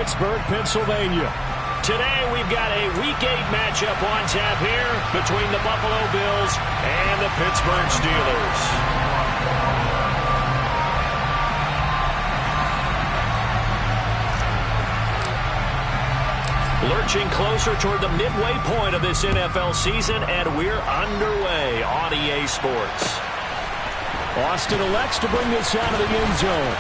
Pittsburgh, Pennsylvania. Today we've got a Week 8 matchup on tap here between the Buffalo Bills and the Pittsburgh Steelers. Lurching closer toward the midway point of this NFL season, and we're underway on EA Sports. Austin elects to bring this out of the end zone.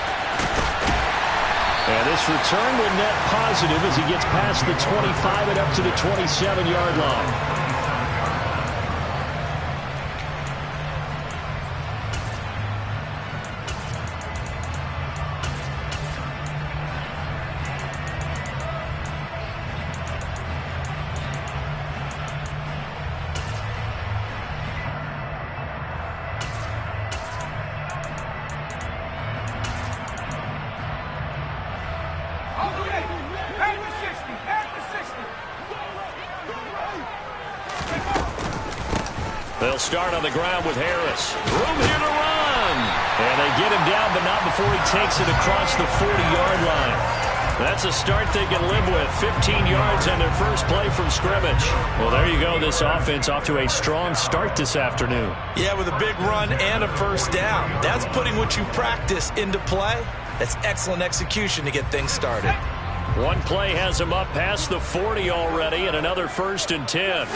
And this return will net positive as he gets past the 25 and up to the 27-yard line. They'll start on the ground with Harris. Room here to run. And they get him down, but not before he takes it across the 40-yard line. That's a start they can live with. 15 yards on their first play from scrimmage. Well, there you go. This offense off to a strong start this afternoon. Yeah, with a big run and a first down. That's putting what you practice into play. That's excellent execution to get things started. One play has him up past the 40 already, and another 1st and 10.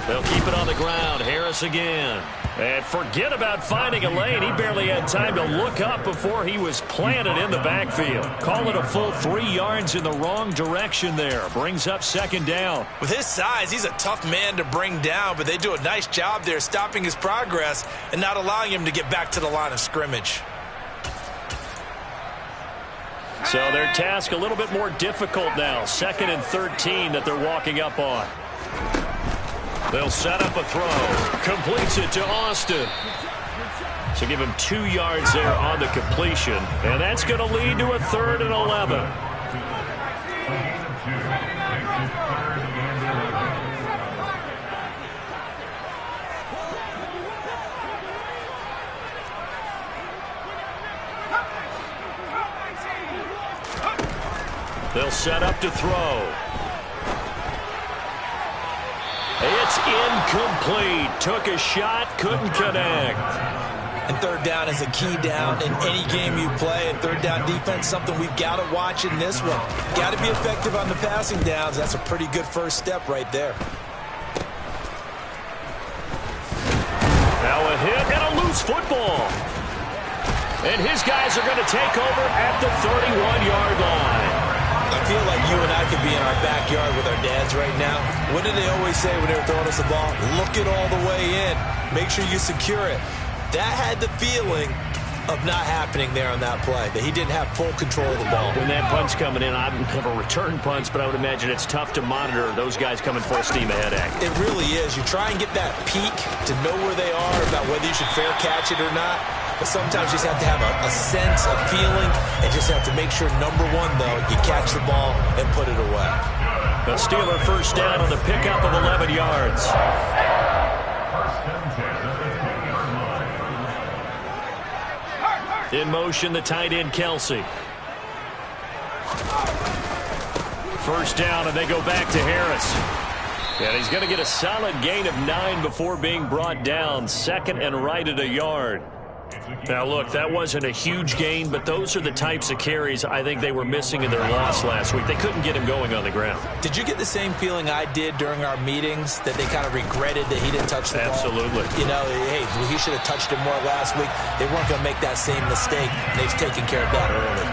They'll keep it on the ground. Harris again. And forget about finding a lane. He barely had time to look up before he was planted in the backfield. Call it a full 3 yards in the wrong direction there. Brings up 2nd down. With his size, he's a tough man to bring down, but they do a nice job there stopping his progress and not allowing him to get back to the line of scrimmage. So their task a little bit more difficult now. 2nd and 13 that they're walking up on. They'll set up a throw. Completes it to Austin. So give him 2 yards there on the completion. And that's going to lead to a 3rd and 11. They'll set up to throw. It's incomplete. Took a shot, couldn't connect. And 3rd down is a key down in any game you play. And 3rd down defense, something we've got to watch in this one. Got to be effective on the passing downs. That's a pretty good first step right there. Now a hit and a loose football. And his guys are going to take over at the 31-yard line. I feel like you and I could be in our backyard with our dads right now. What did they always say when they were throwing us the ball? Look it all the way in. Make sure you secure it. That had the feeling of not happening there on that play, that he didn't have full control of the ball. When that punt's coming in, I've never returned punts, but I would imagine it's tough to monitor those guys coming full steam ahead at you. It really is. You try and get that peek to know where they are, about whether you should fair catch it or not. But sometimes you just have to have a sense, a feeling, and just have to make sure, number one, though, you catch the ball and put it away. The Steeler first down on the pickup of 11 yards. In motion, the tight end, Kelsey. First down, and they go back to Harris. And he's going to get a solid gain of 9 before being brought down. 2nd and right at a yard. Now, look, that wasn't a huge gain, but those are the types of carries I think they were missing in their loss last week. They couldn't get him going on the ground. Did you get the same feeling I did during our meetings, that they kind of regretted that he didn't touch the ball? Absolutely. You know, hey, he should have touched it more last week. They weren't going to make that same mistake, and they've taken care of that early.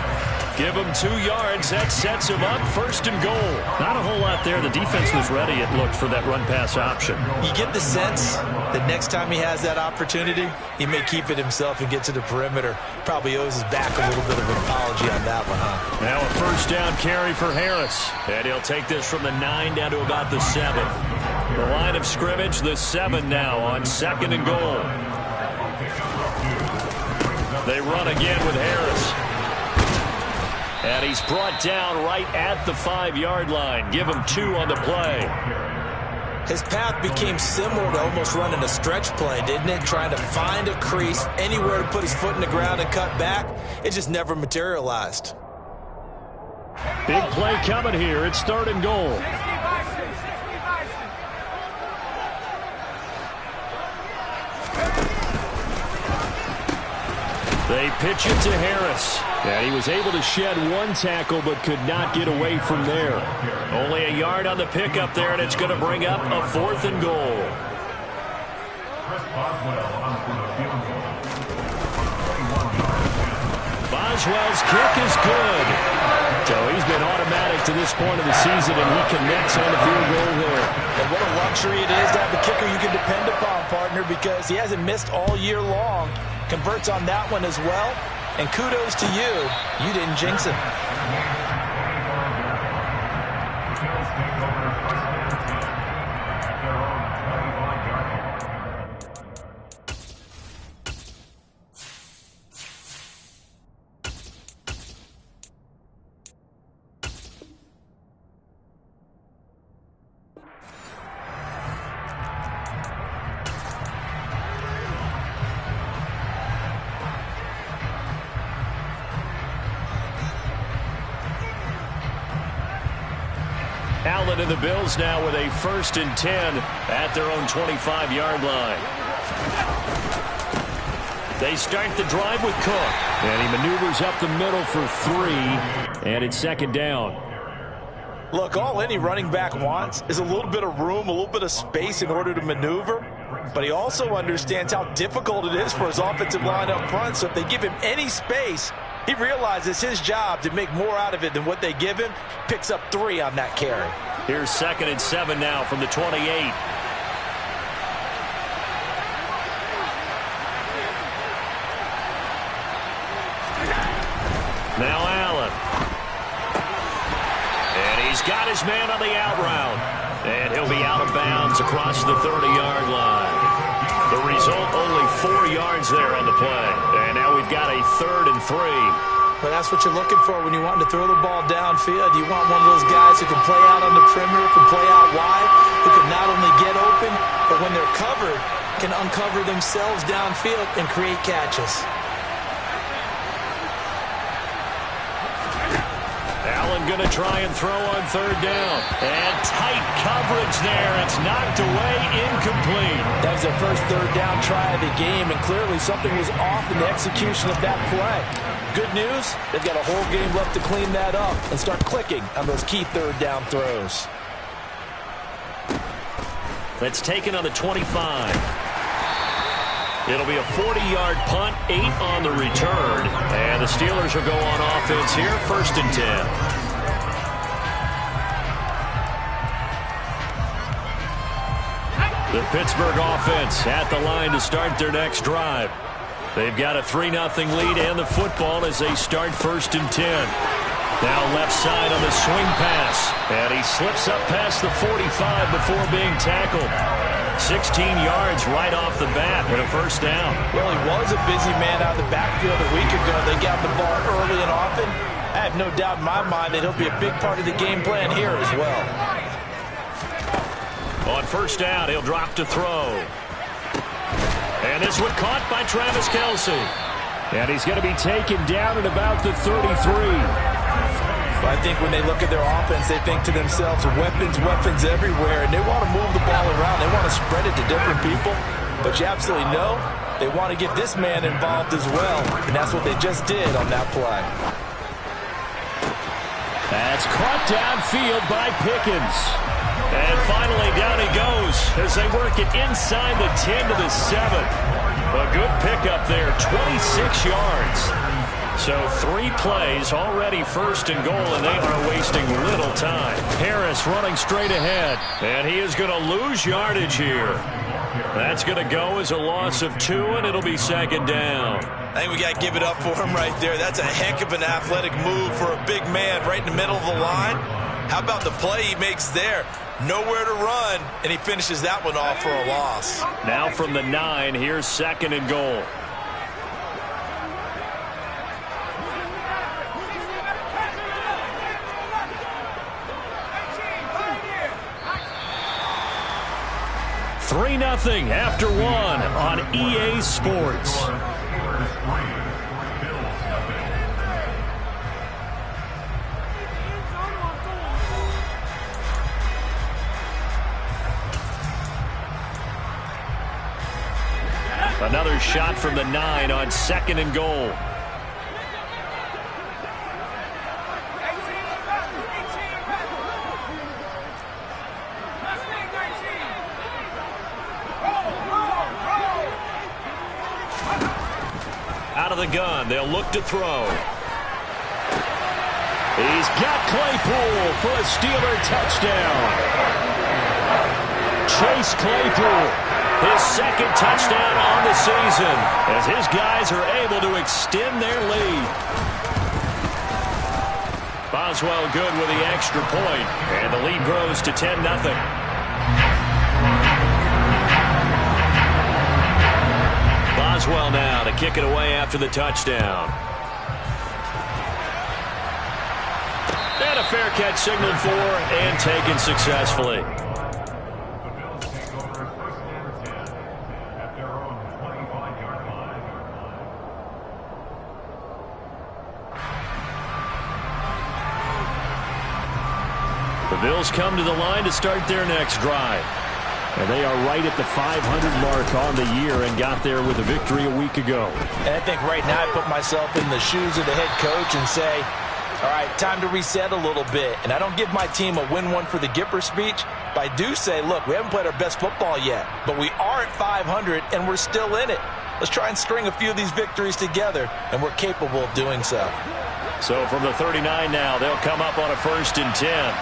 Give him 2 yards. That sets him up. 1st and goal. Not a whole lot there. The defense was ready, it looked, for that run-pass option. You get the sense that next time he has that opportunity, he may keep it himself and get to the perimeter. Probably owes his back a little bit of an apology on that one, huh? Now a first down carry for Harris. And he'll take this from the 9 down to about the 7. The line of scrimmage, the 7 now on 2nd and goal. They run again with Harris. And he's brought down right at the 5-yard line. Give him 2 on the play. His path became similar to almost running a stretch play, didn't it? Trying to find a crease, anywhere to put his foot in the ground and cut back. It just never materialized. Big play coming here. It's 3rd and goal. They pitch it to Harris. And he was able to shed 1 tackle but could not get away from there. Only a yard on the pickup there, and it's going to bring up a 4th and goal. Boswell's kick is good. So he's been automatic to this point of the season, and he connects on the field goal there. And what a luxury it is to have a kicker you can depend upon, partner, because he hasn't missed all year long. Converts on that one as well. And kudos to you. You didn't jinx him. Allen and the Bills now with a 1st and 10 at their own 25-yard line. They start the drive with Cook. And he maneuvers up the middle for 3, and it's 2nd down. Look, all any running back wants is a little bit of room, a little bit of space in order to maneuver. But he also understands how difficult it is for his offensive line up front. So if they give him any space, he realizes his job to make more out of it than what they give him. Picks up 3 on that carry. Here's 2nd and 7 now from the 28. Now Allen. And he's got his man on the out route. And he'll be out of bounds across the 30-yard line. The result, only 4 yards there on the play. And now we've got a 3rd and 3. But that's what you're looking for when you want to throw the ball downfield. You want one of those guys who can play out on the perimeter, can play out wide, who can not only get open, but when they're covered, can uncover themselves downfield and create catches. Allen going to try and throw on 3rd down. And tight coverage there. It's knocked away, incomplete. That was their first 3rd down try of the game, and clearly something was off in the execution of that play. Good news, they've got a whole game left to clean that up and start clicking on those key 3rd down throws. That's taken on the 25. It'll be a 40-yard punt, 8 on the return. And the Steelers will go on offense here, 1st and 10. The Pittsburgh offense at the line to start their next drive. They've got a 3-0 lead and the football as they start 1st and 10. Now left side on the swing pass. And he slips up past the 45 before being tackled. 16 yards right off the bat and a 1st down. Well, he was a busy man out of the backfield a week ago. They got the ball early and often. I have no doubt in my mind that he'll be a big part of the game plan here as well. On 1st down, he'll drop to throw. And this one caught by Travis Kelce. And he's going to be taken down at about the 33. But I think when they look at their offense, they think to themselves, weapons everywhere, and they want to move the ball around. They want to spread it to different people. But you absolutely know they want to get this man involved as well, and that's what they just did on that play. That's caught downfield by Pickens. And finally, down he goes as they work it inside the 10 to the 7. A good pickup there, 26 yards. So 3 plays, already 1st and goal, and they are wasting little time. Harris running straight ahead, and he is going to lose yardage here. That's going to go as a loss of 2, and it'll be 2nd down. I think we got to give it up for him right there. That's a heck of an athletic move for a big man right in the middle of the line. How about the play he makes there? Nowhere to run, and he finishes that one off for a loss. Now from the 9, here's 2nd and goal. $3-0 after 1 on EA Sports. Another shot from the 9 on 2nd and goal. Out of the gun, they'll look to throw. He's got Claypool for a Steeler touchdown. Chase Claypool, his 2nd touchdown on the season, as his guys are able to extend their lead. Boswell good with the extra point, and the lead grows to 10-0. Boswell now to kick it away after the touchdown. And a fair catch signaled for and taken successfully. The Bills come to the line to start their next drive. And they are right at the 500 mark on the year and got there with a victory a week ago. And I think right now I put myself in the shoes of the head coach and say, all right, time to reset a little bit. And I don't give my team a win one for the Gipper speech, but I do say, look, we haven't played our best football yet, but we are at 500 and we're still in it. Let's try and string a few of these victories together, and we're capable of doing so. So from the 39 now, they'll come up on a 1st and 10.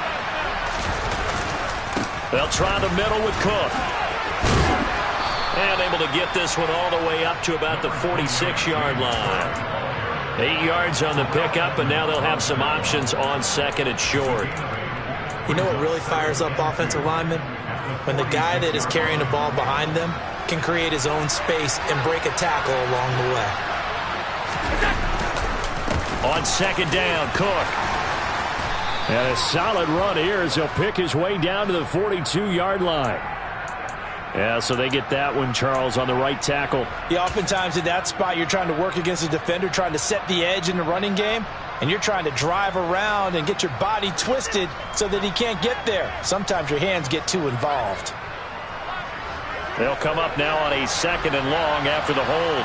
They'll try the middle with Cook. And able to get this one all the way up to about the 46-yard line. 8 yards on the pickup, and now they'll have some options on 2nd and short. You know what really fires up offensive linemen? When the guy that is carrying the ball behind them can create his own space and break a tackle along the way. On 2nd down, Cook. And a solid run here as he'll pick his way down to the 42-yard line. Yeah, so they get that one, Charles, on the right tackle. Yeah, oftentimes in that spot, you're trying to work against a defender, trying to set the edge in the running game, and you're trying to drive around and get your body twisted so that he can't get there. Sometimes your hands get too involved. They'll come up now on a 2nd and long after the hold.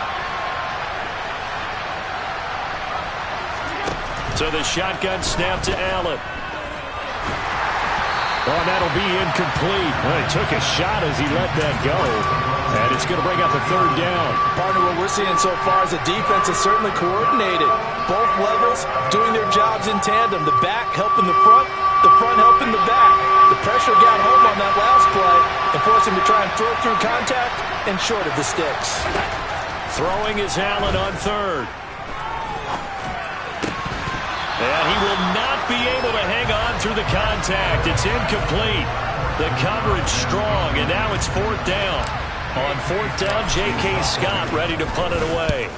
So the shotgun snap to Allen. Oh, that'll be incomplete. Well, he took a shot as he let that go. And it's going to bring up a 3rd down. Partner, what we're seeing so far is the defense is certainly coordinated. Both levels doing their jobs in tandem. The back helping the front helping the back. The pressure got home on that last play and forced him to try and throw through contact and short of the sticks. Throwing is Allen on 3rd. And he will not be able to hang on through the contact. It's incomplete. The coverage strong, and now it's 4th down. On 4th down, J.K. Scott ready to punt it away.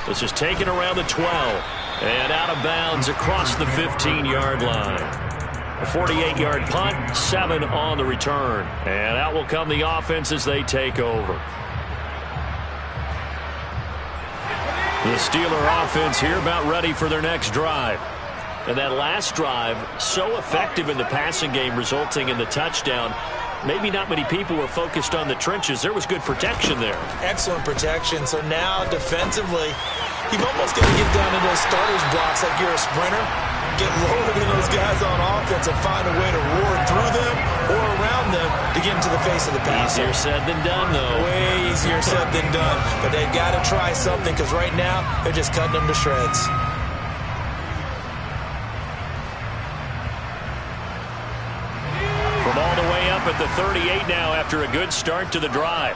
This is taken around the 12. And out of bounds across the 15-yard line. A 48-yard punt, 7 on the return. And out will come the offense as they take over. The Steeler offense here about ready for their next drive. And that last drive, so effective in the passing game, resulting in the touchdown. Maybe not many people were focused on the trenches. There was good protection there. Excellent protection. So now defensively, you've almost got to get down to those starters blocks like you're a sprinter. Get lower than those guys on offense and find a way to roar through them or around them to get into the face of the passer. Easier said than done, though. Way easier said than done. But they've got to try something because right now they're just cutting them to shreds. From all the way up at the 38 now after a good start to the drive.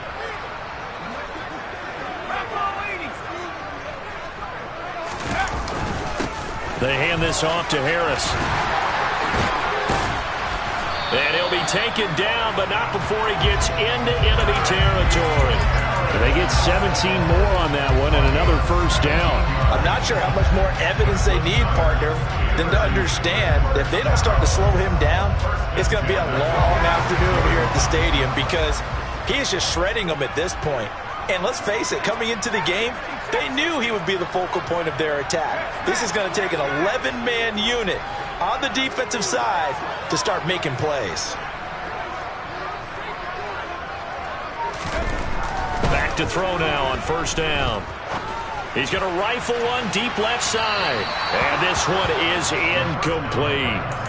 They hand this off to Harris. And he'll be taken down, but not before he gets into enemy territory. They get 17 more on that one and another 1st down. I'm not sure how much more evidence they need, partner, than to understand that if they don't start to slow him down, it's going to be a long afternoon here at the stadium because he is just shredding them at this point. And let's face it, coming into the game, they knew he would be the focal point of their attack. This is going to take an 11-man unit on the defensive side to start making plays. back to throw now on first down. He's going to rifle one deep left side. And this one is incomplete.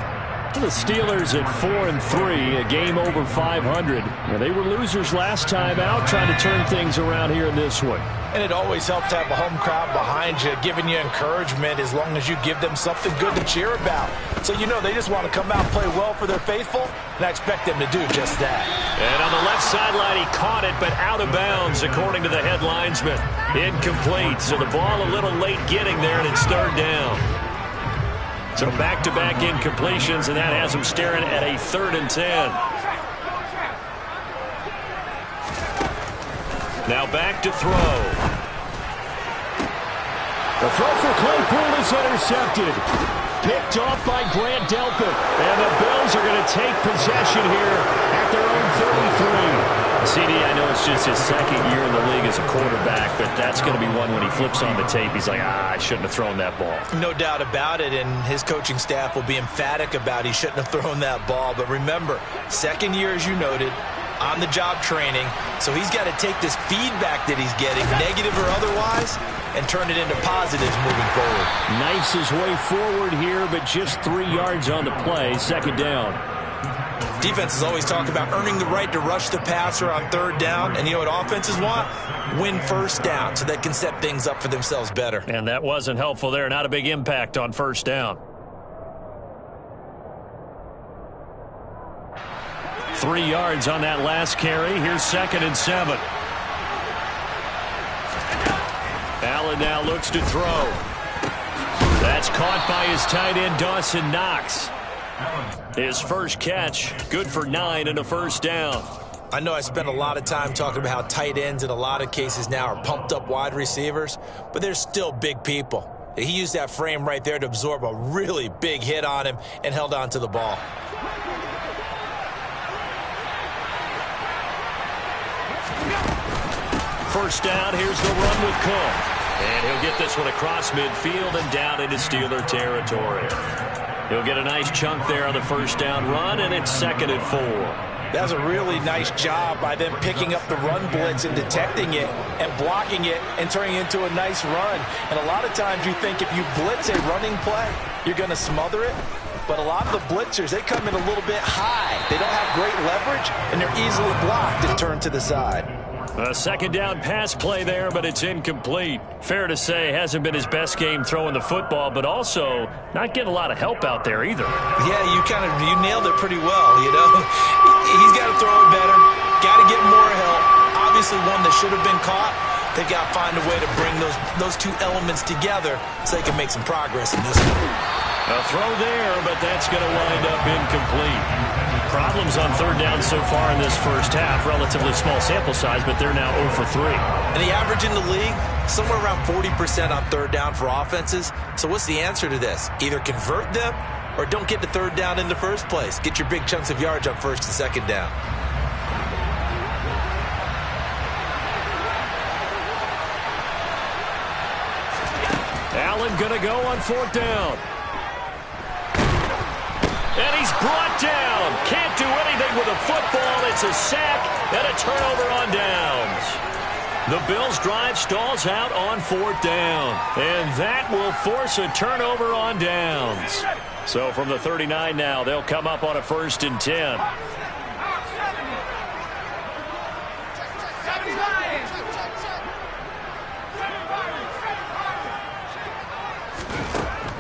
The Steelers at 4-3, a game over 500. Now, they were losers last time out, trying to turn things around here in this one. And it always helps to have a home crowd behind you, giving you encouragement as long as you give them something good to cheer about. So you know they just want to come out and play well for their faithful, and I expect them to do just that. And on the left sideline, he caught it, but out of bounds, according to the head linesman. Incomplete, so the ball a little late getting there, and it's third down. So back-to-back incompletions, and that has him staring at a 3rd and 10. Now back to throw. The throw for Claypool is intercepted. Picked off by Grant Delpit. And the Bills are going to take possession here at their own 33. CD, I know it's just his 2nd year in the league as a quarterback, but that's going to be one when he flips on the tape. He's like, I shouldn't have thrown that ball. No doubt about it, and his coaching staff will be emphatic about he shouldn't have thrown that ball. But remember, 2nd year, as you noted, on-the-job training, so he's got to take this feedback that he's getting, negative or otherwise, and turn it into positives moving forward. Knifes his way forward here, but just 3 yards on the play, 2nd down. Defenses always talk about earning the right to rush the passer on 3rd down, and you know what offenses want? Win first down so they can set things up for themselves better. And that wasn't helpful there. Not a big impact on first down. 3 yards on that last carry. Here's 2nd and 7. Allen now looks to throw. That's caught by his tight end, Dawson Knox. His first catch, good for 9 and a first down. I know I spent a lot of time talking about how tight ends in a lot of cases now are pumped up wide receivers, but they're still big people. He used that frame right there to absorb a really big hit on him and held on to the ball. First down, here's the run with Cook. And he'll get this one across midfield and down into Steeler territory. He'll get a nice chunk there on the first down run, and it's 2nd and 4. That was a really nice job by them picking up the run blitz and detecting it and blocking it and turning it into a nice run. And a lot of times you think if you blitz a running play, you're going to smother it. But a lot of the blitzers, they come in a little bit high. They don't have great leverage, and they're easily blocked and turned to the side. A 2nd down pass play there, but it's incomplete. Fair to say, hasn't been his best game throwing the football, but also not getting a lot of help out there either. Yeah, you nailed it pretty well, you know. He's got to throw it better, got to get more help. Obviously one that should have been caught. They've got to find a way to bring those two elements together so they can make some progress in this one. A throw there, but that's going to wind up incomplete. Problems on 3rd down so far in this first half. Relatively small sample size, but they're now 0 for 3. And the average in the league, somewhere around 40% on 3rd down for offenses. So what's the answer to this? Either convert them or don't get to 3rd down in the first place. Get your big chunks of yards on 1st and 2nd down. Allen going to go on 4th down. And he's brought down. Can't do anything with a football. It's a sack and a turnover on downs. The Bills' drive stalls out on 4th down. And that will force a turnover on downs. So from the 39 now, they'll come up on a 1st and 10.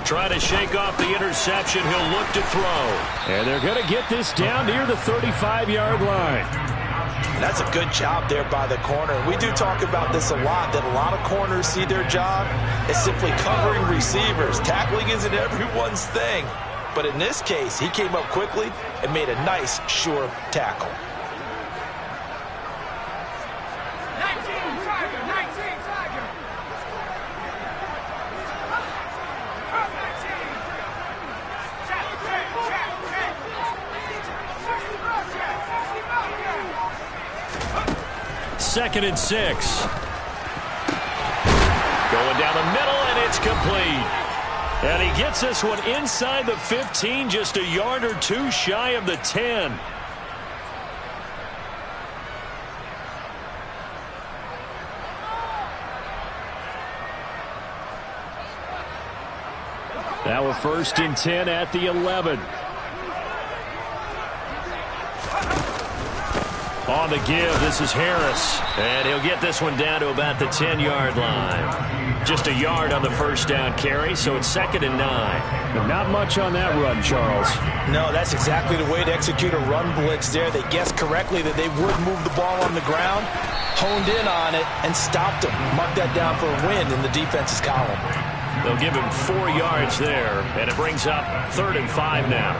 Try to shake off the interception. He'll look to throw. And they're going to get this down near the 35-yard line. That's a good job there by the corner. We do talk about this a lot, that a lot of corners see their job as simply covering receivers. Tackling isn't everyone's thing. But in this case, he came up quickly and made a nice, sure tackle. Second and 6. Going down the middle, and it's complete. And he gets this one inside the 15, just a yard or two shy of the 10. Now a 1st and 10 at the 11. On the give, this is Harris. And he'll get this one down to about the 10-yard line. Just a yard on the first down carry, so it's 2nd and 9. But not much on that run, Charles. No, that's exactly the way to execute a run blitz there. They guessed correctly that they would move the ball on the ground, honed in on it, and stopped them. Mark that down for a win in the defense's column. They'll give him 4 yards there, and it brings up 3rd and 5 now.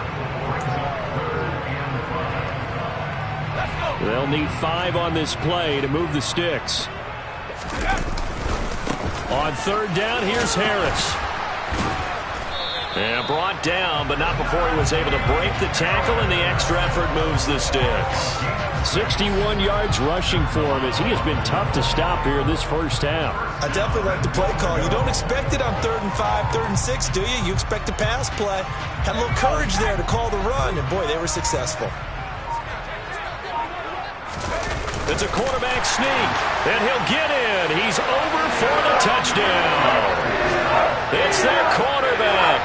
They'll need 5 on this play to move the sticks. On 3rd down, here's Harris. And brought down, but not before he was able to break the tackle, and the extra effort moves the sticks. 61 yards rushing for him as he has been tough to stop here in this first half. I definitely like the play call. You don't expect it on 3rd and 5, 3rd and 6, do you? You expect a pass play. Had a little courage there to call the run, and boy, they were successful. It's a quarterback sneak, and he'll get in. He's over for the touchdown. It's their quarterback.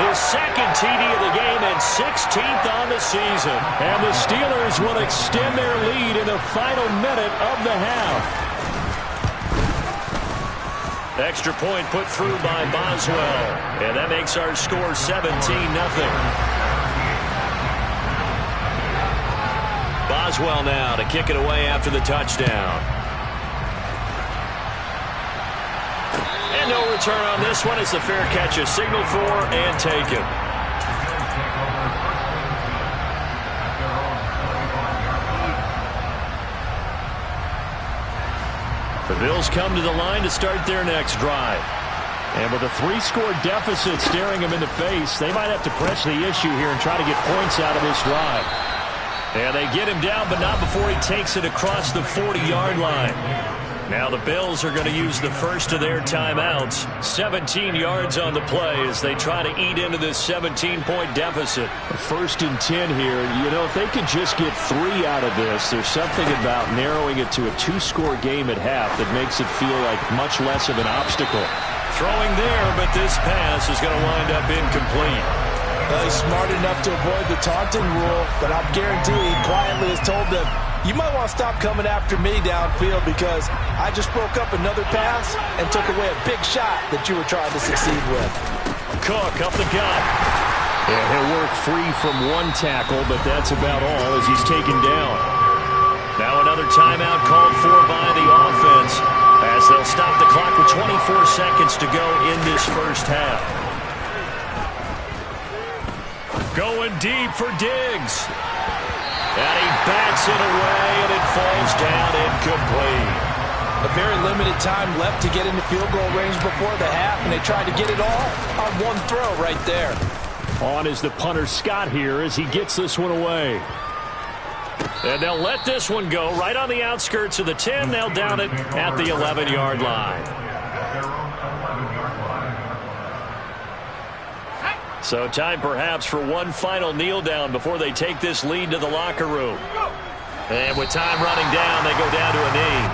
His 2nd TD of the game and 16th on the season. And the Steelers will extend their lead in the final minute of the half. Extra point put through by Boswell. And that makes our score 17-0. Boswell now to kick it away after the touchdown. And no return on this one as the fair catch is signaled for and taken. The Bills come to the line to start their next drive. And with a 3-score deficit staring them in the face, they might have to press the issue here and try to get points out of this drive. And they get him down, but not before he takes it across the 40-yard line. Now the Bills are going to use the first of their timeouts. 17 yards on the play as they try to eat into this 17-point deficit. 1st and 10 here. You know, if they could just get 3 out of this, there's something about narrowing it to a 2-score game at half that makes it feel like much less of an obstacle. Throwing there, but this pass is going to wind up incomplete. Well, he's smart enough to avoid the taunting rule, but I guarantee he quietly has told them, you might want to stop coming after me downfield because I just broke up another pass and took away a big shot that you were trying to succeed with. Cook up the gut. And he'll work free from 1 tackle, but that's about all as he's taken down. Now another timeout called for by the offense as they'll stop the clock with 24 seconds to go in this first half. Going deep for Diggs. And he bats it away, and it falls down incomplete. A very limited time left to get into field goal range before the half, and they tried to get it all on 1 throw right there. On is the punter Scott here as he gets this one away. And they'll let this one go right on the outskirts of the 10. They'll down it at the 11-yard line. So time perhaps for one final kneel down before they take this lead to the locker room. And with time running down, they go down to a knee.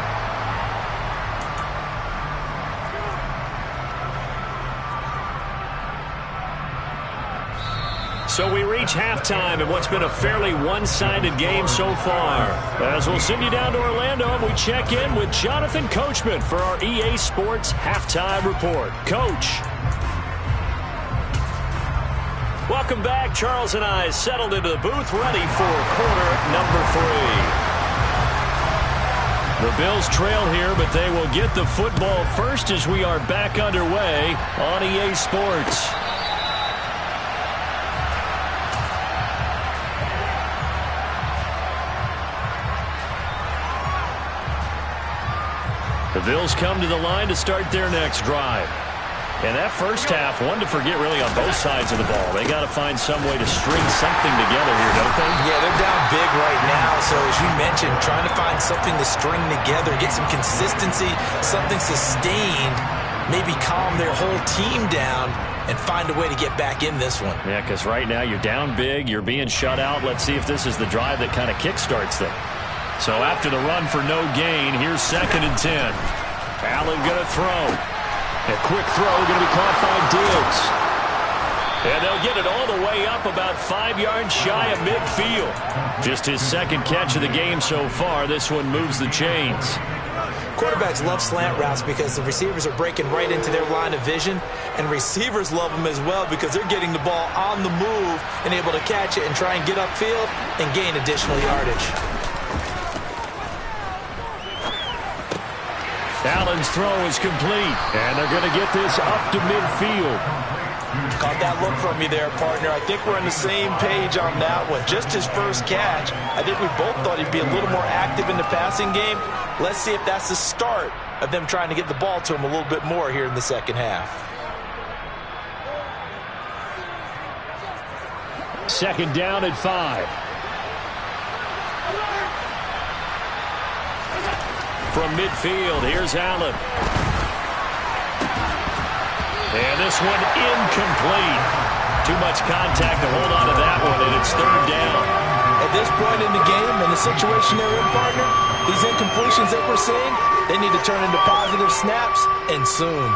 So we reach halftime in what's been a fairly one-sided game so far. As we'll send you down to Orlando and we check in with Jonathan Coachman for our EA Sports Halftime Report. Coach. Welcome back. Charles and I settled into the booth ready for quarter number 3. The Bills trail here, but they will get the football first as we are back underway on EA Sports. The Bills come to the line to start their next drive. And that first half, one to forget really on both sides of the ball. They got to find some way to string something together here, don't they? Yeah, they're down big right now. So as you mentioned, trying to find something to string together, get some consistency, something sustained, maybe calm their whole team down and find a way to get back in this one. Yeah, because right now you're down big, you're being shut out. Let's see if this is the drive that kind of kickstarts them. So after the run for no gain, here's 2nd and 10. Allen going to throw. A quick throw going to be caught by Diggs. And they'll get it all the way up about 5 yards shy of midfield. Just his second catch of the game so far. This one moves the chains. Quarterbacks love slant routes because the receivers are breaking right into their line of vision, and receivers love them as well because they're getting the ball on the move and able to catch it and try and get upfield and gain additional yardage. Allen's throw is complete, and they're going to get this up to midfield. Caught that look from you there, partner. I think we're on the same page on that one. Just his first catch. I think we both thought he'd be a little more active in the passing game. Let's see if that's the start of them trying to get the ball to him a little bit more here in the second half. Second down at 5. From midfield, here's Allen. And this one incomplete. Too much contact to hold on to that one, and it's third down. At this point in the game and the situation they're in, partner, these incompletions that we're seeing, they need to turn into positive snaps, and soon.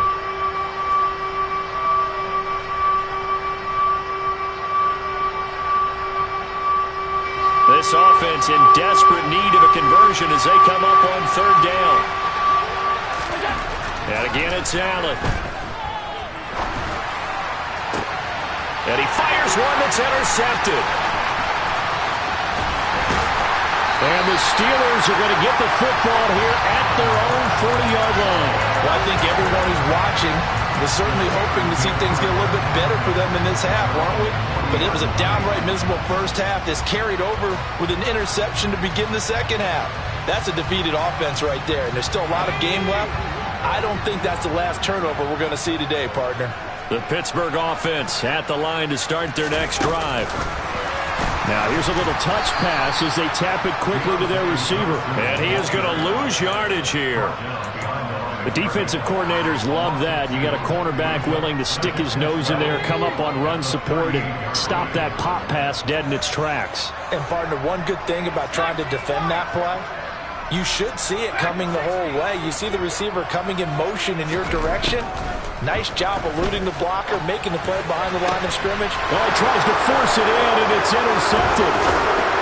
This offense in desperate need of a conversion as they come up on third down. And again, it's Allen. And he fires one that's intercepted. And the Steelers are going to get the football here at their own 40-yard line. Well, I think everyone who's watching was certainly hoping to see things get a little bit better for them in this half, weren't we? But it was a downright miserable first half. This carried over with an interception to begin the second half. That's a defeated offense right there, and there's still a lot of game left. I don't think that's the last turnover we're going to see today, partner. The Pittsburgh offense at the line to start their next drive. Now here's a little touch pass as they tap it quickly to their receiver. And he is going to lose yardage here. The defensive coordinators love that. You got a cornerback willing to stick his nose in there, come up on run support, and stop that pop pass dead in its tracks. And, partner, one good thing about trying to defend that play, you should see it coming the whole way. You see the receiver coming in motion in your direction. Nice job eluding the blocker, making the play behind the line of scrimmage. Well, he tries to force it in, and it's intercepted.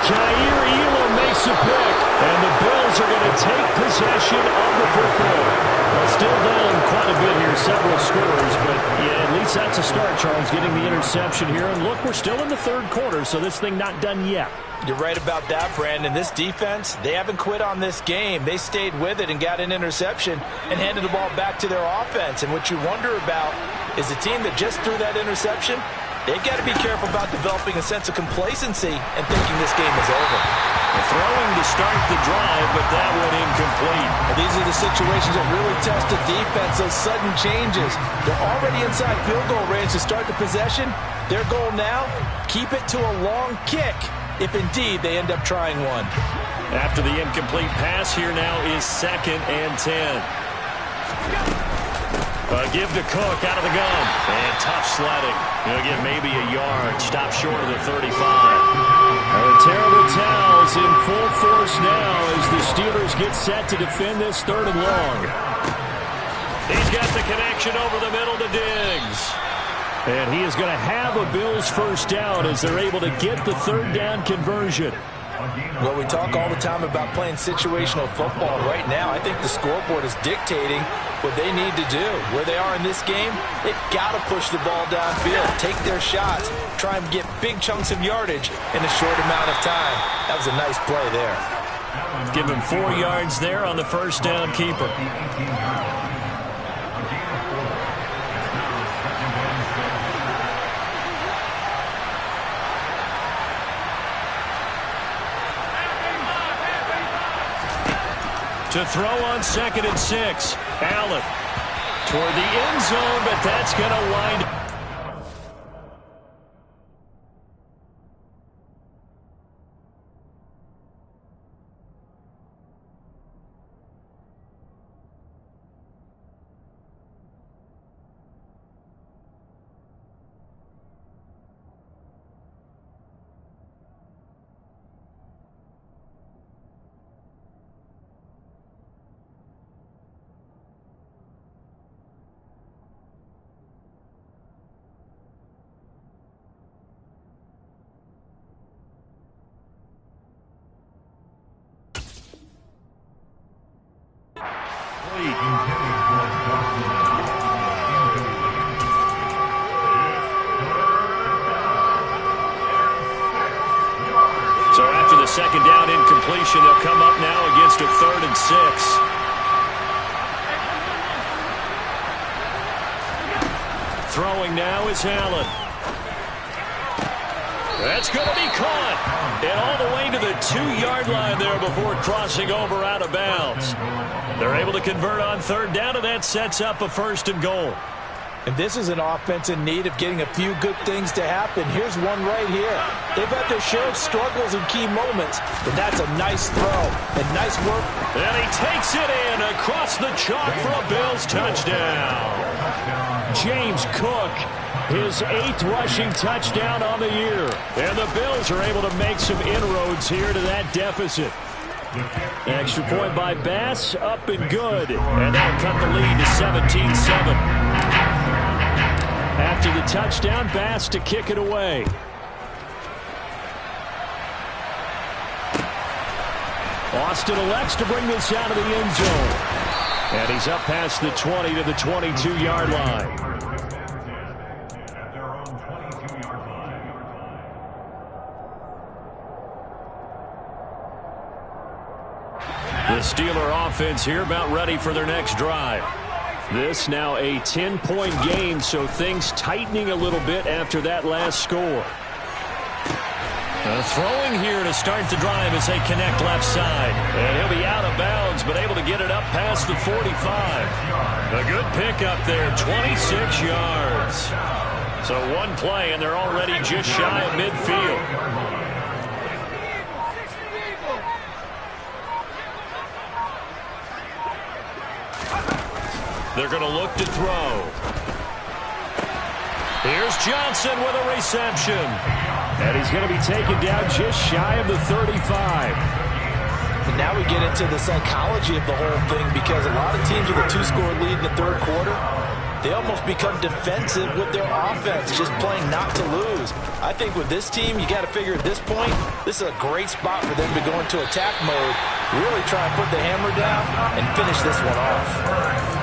Jair Elam makes a pick, and the Bills are going to take possession of the football. Well, still down quite a bit here, several scores, but yeah, at least that's a start, Charles, getting the interception here. And look, we're still in the third quarter, so this thing not done yet. You're right about that, Brandon. This defense, they haven't quit on this game. They stayed with it and got an interception and handed the ball back to their offense. And what you wonder about is the team that just threw that interception, they've got to be careful about developing a sense of complacency and thinking this game is over. Throwing to start the drive, but that one incomplete. And these are the situations that really test the defense, those sudden changes. They're already inside field goal range to start the possession. Their goal now, keep it to a long kick, if indeed they end up trying one. After the incomplete pass, here now is 2nd and 10. Give to Cook out of the gun. And tough sledding. He'll get maybe a yard. Stop short of the 35. The terrible towels in full force now as the Steelers get set to defend this 3rd and long. He's got the connection over the middle to Diggs. And he is going to have a Bills first down as they're able to get the 3rd down conversion. Well, we talk all the time about playing situational football. Right now, I think the scoreboard is dictating what they need to do. Where they are in this game, they've got to push the ball downfield, take their shots, try and get big chunks of yardage in a short amount of time. That was a nice play there. Give him 4 yards there on the first down keeper. To throw on 2nd and 6. Allen toward the end zone, but that's going to wind up. So after the second down incompletion, they'll come up now against a 3rd and 6. Throwing now is Allen. That's going to be caught. And all the way to the 2-yard line there before crossing over out of bounds. They're able to convert on 3rd down, and that sets up a 1st and goal. And this is an offense in need of getting a few good things to happen. Here's one right here. They've had their share of struggles in key moments, but that's a nice throw and nice work. And he takes it in across the chalk for a Bills touchdown. James Cook, his 8th rushing touchdown on the year. And the Bills are able to make some inroads here to that deficit. Extra point by Bass, up and good. And that'll cut the lead to 17-7. After the touchdown, Bass to kick it away. Austin elects to bring this out of the end zone. And he's up past the 20 to the 22-yard line. The Steeler offense here about ready for their next drive. This now a 10-point game, so things tightening a little bit after that last score. Throwing here to start the drive as they connect left side. And he'll be out of bounds, but able to get it up past the 45. A good pickup there, 26 yards. So one play, and they're already just shy of midfield. They're going to look to throw. Here's Johnson with a reception. And he's going to be taken down just shy of the 35. And now we get into the psychology of the whole thing, because a lot of teams with a 2-score lead in the 3rd quarter, they almost become defensive with their offense, just playing not to lose. I think with this team, you got to figure at this point, this is a great spot for them to go into attack mode, really try and put the hammer down and finish this one off.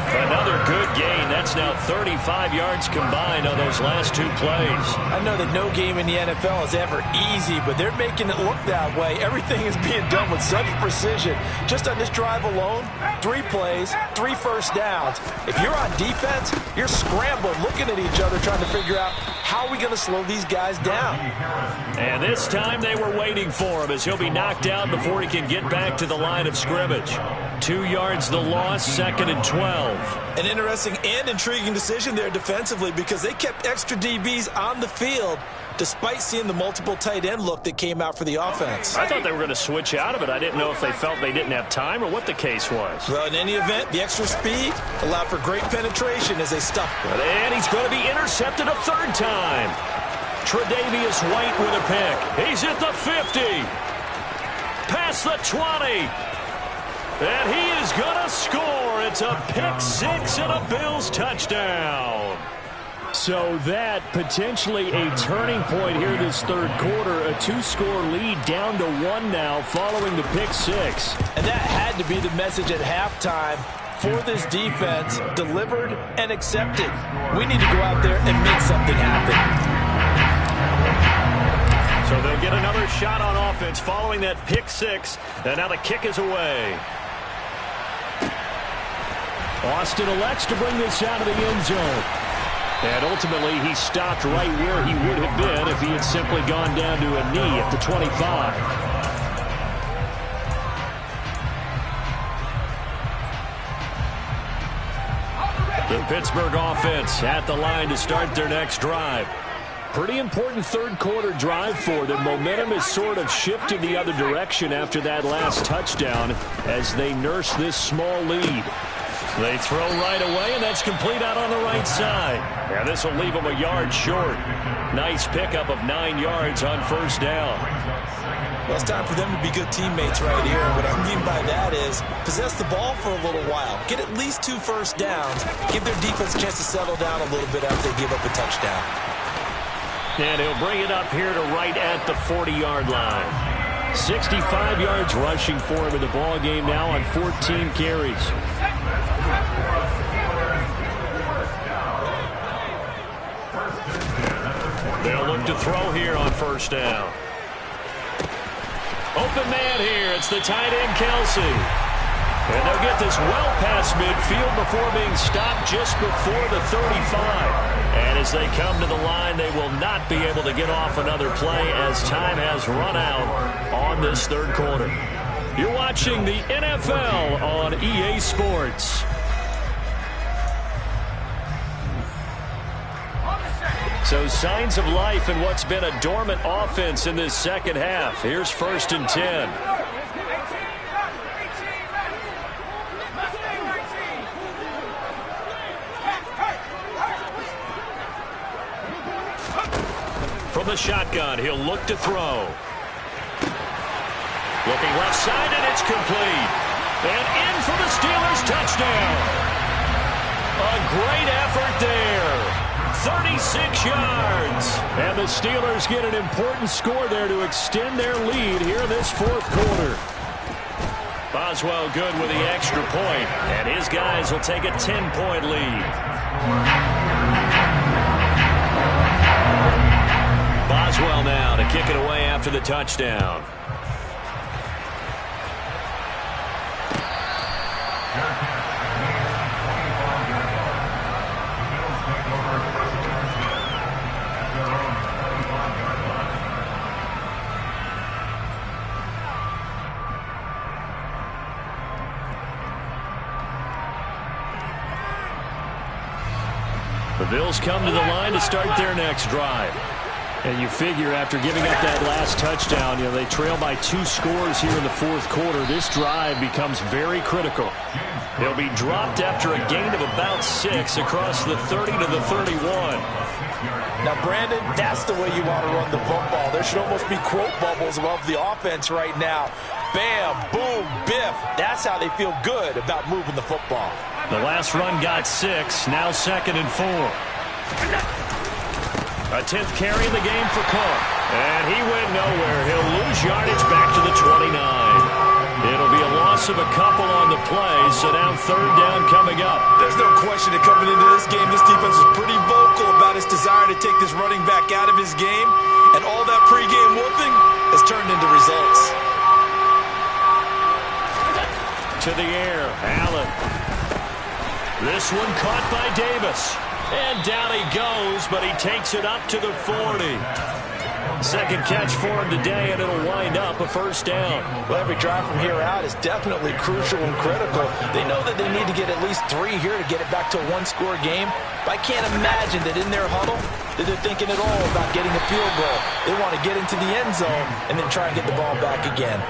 Another good gain. That's now 35 yards combined on those last 2 plays. I know that no game in the NFL is ever easy, but they're making it look that way. Everything is being done with such precision. Just on this drive alone, 3 plays, 3 first downs. If you're on defense, you're scrambling, looking at each other, trying to figure out how are we going to slow these guys down. And this time they were waiting for him, as he'll be knocked down before he can get back to the line of scrimmage. 2 yards the loss, 2nd and 12. An interesting and intriguing decision there defensively, because they kept extra DBs on the field despite seeing the multiple tight end look that came out for the offense. I thought they were going to switch out of it. I didn't know if they felt they didn't have time or what the case was. Well, in any event, the extra speed allowed for great penetration as they stuffed it. And he's going to be intercepted a 3rd time. Tre'Davious White with a pick. He's at the 50. Past the 20. And he is going to score. It's a pick 6 and a Bills touchdown. So that potentially a turning point here this 3rd quarter. A 2-score lead down to 1 now following the pick 6. And that had to be the message at halftime for this defense. Delivered and accepted. We need to go out there and make something happen. So they'll get another shot on offense following that pick 6. And now the kick is away. Austin elects to bring this out of the end zone. And ultimately, he stopped right where he would have been if he had simply gone down to a knee at the 25. The Pittsburgh offense at the line to start their next drive. Pretty important 3rd quarter drive for them. Momentum has sort of shifted the other direction after that last touchdown as they nurse this small lead. They throw right away, and that's complete out on the right side. Yeah, this will leave them a yard short. Nice pickup of 9 yards on 1st down. Well, it's time for them to be good teammates right here. What I mean by that is possess the ball for a little while. Get at least 2 first downs. Give their defense a chance to settle down a little bit after they give up a touchdown. And he'll bring it up here to right at the 40-yard line. 65 yards rushing for him in the ball game now on 14 carries. They'll look to throw here on first down. Open man here. It's the tight end, Kelsey. And they'll get this well past midfield before being stopped just before the 35. And as they come to the line, they will not be able to get off another play as time has run out on this third quarter. You're watching the NFL on EA Sports. So signs of life in what's been a dormant offense in this second half. Here's 1st and 10. From the shotgun, he'll look to throw. Looking left side, and it's complete. And in for the Steelers touchdown. A great effort there. 36 yards. And the Steelers get an important score there to extend their lead here in this fourth quarter. Boswell good with the extra point, and his guys will take a 10-point lead. Boswell now to kick it away after the touchdown. The Bills come to the line to start their next drive. And you figure after giving up that last touchdown, they trail by 2 scores here in the fourth quarter. This drive becomes very critical. They'll be dropped after a gain of about 6 across the 30 to the 31. Now, Brandon, that's the way you want to run the football. There should almost be quote bubbles above the offense right now. Bam, boom, biff. That's how they feel good about moving the football. The last run got 6, now 2nd and 4. A 10th carry in the game for Cook. And he went nowhere. He'll lose yardage back to the 29. It'll be a loss of a couple on the play, so now 3rd down coming up. There's no question that coming into this game, this defense is pretty vocal about its desire to take this running back out of his game. And all that pregame whooping has turned into results. To the air, Allen. This one caught by Davis. And down he goes, but he takes it up to the 40. Second catch for him today, and it'll wind up a 1st down. Well, every drive from here out is definitely crucial and critical. They know that they need to get at least 3 here to get it back to a 1-score game. But I can't imagine that in their huddle that they're thinking at all about getting a field goal. They want to get into the end zone and then try and get the ball back again.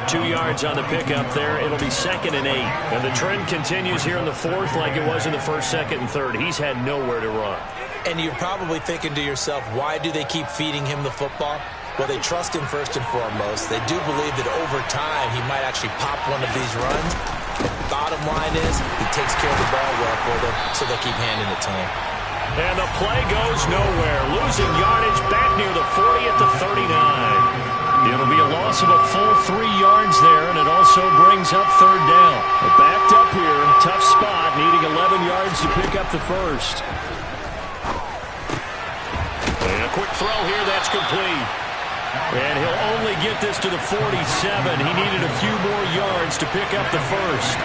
2 yards on the pickup there. It'll be 2nd and 8. And the trend continues here in the 4th like it was in the 1st, 2nd, and 3rd. He's had nowhere to run. And you're probably thinking to yourself, why do they keep feeding him the football? Well, they trust him first and foremost. They do believe that over time he might actually pop one of these runs. Bottom line is he takes care of the ball well for them, so they'll keep handing it to him. And the play goes nowhere. Losing yardage back near the 40 at the 39. It'll be a loss of a full 3 yards there, and it also brings up 3rd down. They're backed up here, tough spot, needing 11 yards to pick up the 1st. And a quick throw here, that's complete. And he'll only get this to the 47. He needed a few more yards to pick up the 1st.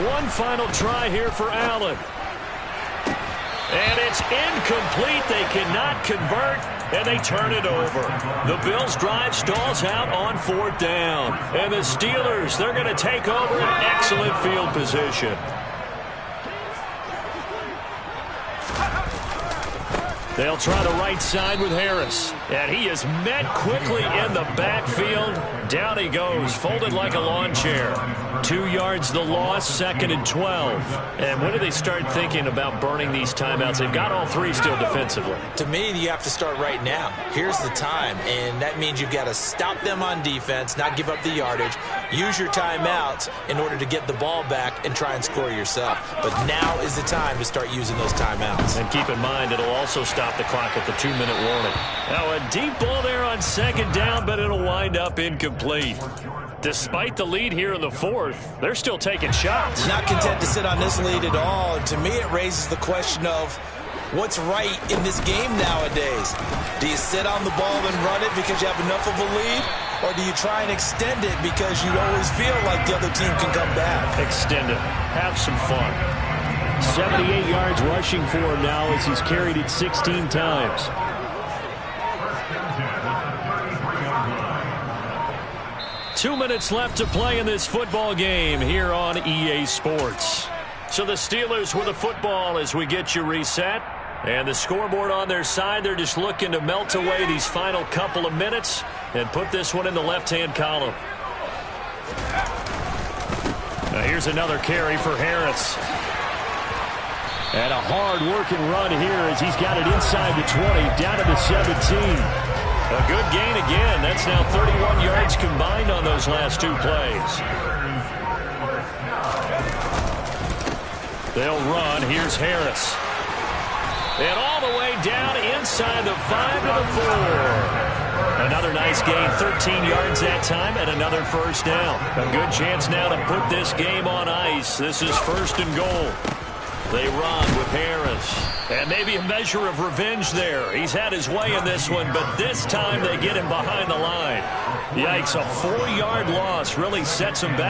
One final try here for Allen. And it's incomplete. They cannot convert, and they turn it over. The Bills' drive stalls out on 4th down. And the Steelers, they're going to take over in excellent field position. They'll try the right side with Harris. And he is met quickly in the backfield. Down he goes, folded like a lawn chair. 2 yards the loss, 2nd and 12. And when do they start thinking about burning these timeouts? They've got all 3 still defensively. To me, you have to start right now. Here's the time, and that means you've got to stop them on defense, not give up the yardage, use your timeouts in order to get the ball back and try and score yourself. But now is the time to start using those timeouts. And keep in mind, it'll also stop the clock at the 2-minute warning. Now a deep ball there on 2nd down, but it'll wind up incomplete. Despite the lead here in the fourth, they're still taking shots. Not content to sit on this lead at all. And to me, it raises the question of what's right in this game nowadays. Do you sit on the ball and run it because you have enough of a lead? Or do you try and extend it because you always feel like the other team can come back? Extend it. Have some fun. 78 yards rushing for him now as he's carried it 16 times. Two minutes left to play in this football game here on EA Sports. So the Steelers with the football as we get you reset. And the scoreboard on their side, they're just looking to melt away these final couple of minutes and put this one in the left-hand column. Now here's another carry for Harris. And a hard-working run here as he's got it inside the 20, down to the 17. A good gain again. That's now 31 yards combined on those last two plays. They'll run. Here's Harris. And all the way down inside the 5 to the 4. Another nice gain, 13 yards that time, and another first down. A good chance now to put this game on ice. This is 1st and goal. They run with Harris. And maybe a measure of revenge there. He's had his way in this one, but this time they get him behind the line. Yikes, a 4-yard loss really sets him back.